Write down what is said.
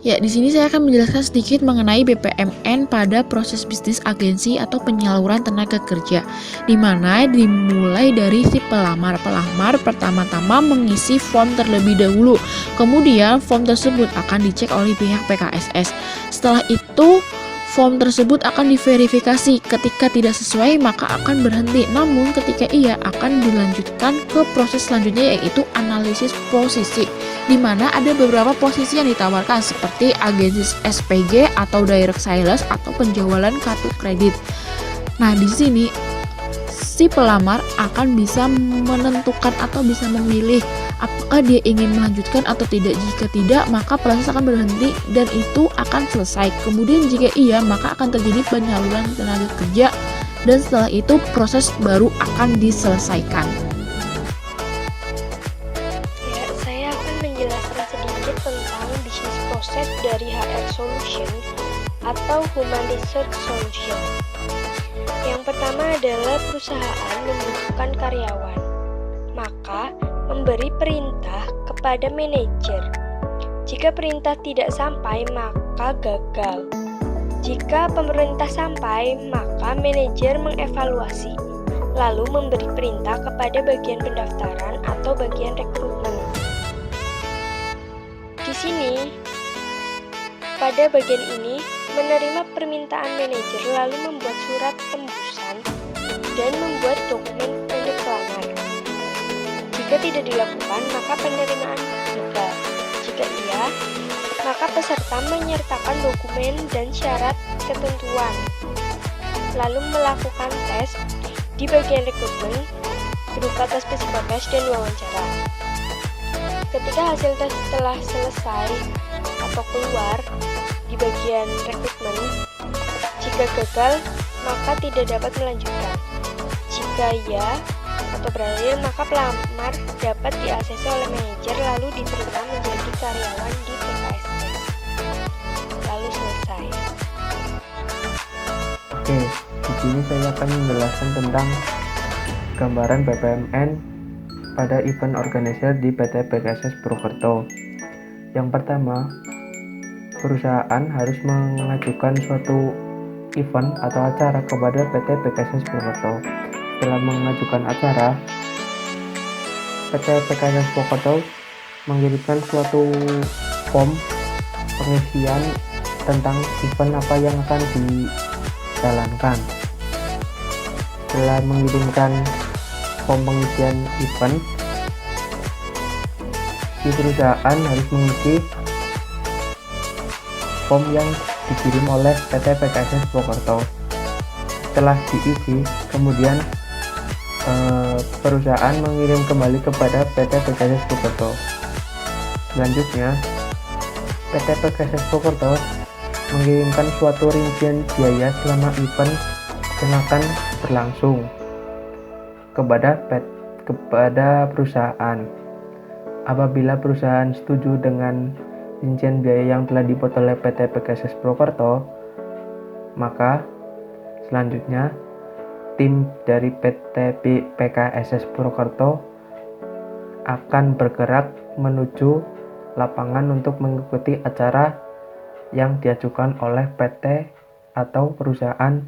Ya, di sini saya akan menjelaskan sedikit mengenai BPMN pada proses bisnis agensi atau penyaluran tenaga kerja, di mana dimulai dari si pelamar. Pelamar pertama-tama mengisi form terlebih dahulu, kemudian form tersebut akan dicek oleh pihak PKSS. Setelah itu, form tersebut akan diverifikasi. Ketika tidak sesuai, maka akan berhenti. Namun, ketika iya, akan dilanjutkan ke proses selanjutnya, yaitu analisis posisi, di mana ada beberapa posisi yang ditawarkan seperti agensi SPG atau direct sales atau penjualan kartu kredit. Nah, di sini si pelamar akan bisa menentukan atau bisa memilih apakah dia ingin melanjutkan atau tidak. Jika tidak, maka proses akan berhenti dan itu akan selesai. Kemudian jika iya, maka akan terjadi penyaluran tenaga kerja dan setelah itu proses baru akan diselesaikan. Ya, saya akan menjelaskan sedikit tentang bisnis proses dari HR Solution atau Human Resource Solution. Yang pertama adalah perusahaan membutuhkan karyawan, maka memberi perintah kepada manajer. Jika perintah tidak sampai, maka gagal. Jika pemerintah sampai, maka manajer mengevaluasi, lalu memberi perintah kepada bagian pendaftaran atau bagian rekrutmen. Di sini, pada bagian ini, menerima permintaan manajer lalu membuat surat tembusan dan membuat dokumen untuk pelamar. Jika tidak dilakukan, maka penerimaan gagal. Jika iya, maka peserta menyertakan dokumen dan syarat ketentuan, lalu melakukan tes di bagian rekrutmen berupa tes psikotes dan wawancara. Ketika hasil tes telah selesai atau keluar di bagian rekrutmen, jika gagal, maka tidak dapat melanjutkan. Jika ya atau berhasil, maka pelamar dapat di-ACC oleh manajer lalu diterima menjadi karyawan di PKSS. Lalu selesai. Oke, di sini saya akan menjelaskan tentang gambaran BPMN pada event organizer di PT PKSS Purwokerto. Yang pertama, perusahaan harus mengajukan suatu event atau acara kepada PT PKSS Purwokerto. Setelah mengajukan acara, PT PKSS Purwokerto mengirimkan suatu form pengisian tentang event apa yang akan dijalankan. Setelah mengirimkan form pengisian event, si perusahaan harus mengisi form yang dikirim oleh PT PKSS Purwokerto. Setelah diisi, kemudian perusahaan mengirim kembali kepada PT PKSS Purwokerto. Selanjutnya, PT PKSS Purwokerto mengirimkan suatu rincian biaya selama event yang akan berlangsung kepada perusahaan. Apabila perusahaan setuju dengan rincian biaya yang telah dibuat oleh PT PKSS Purwokerto, maka selanjutnya tim dari PT PKSS Purwokerto akan bergerak menuju lapangan untuk mengikuti acara yang diajukan oleh PT atau perusahaan.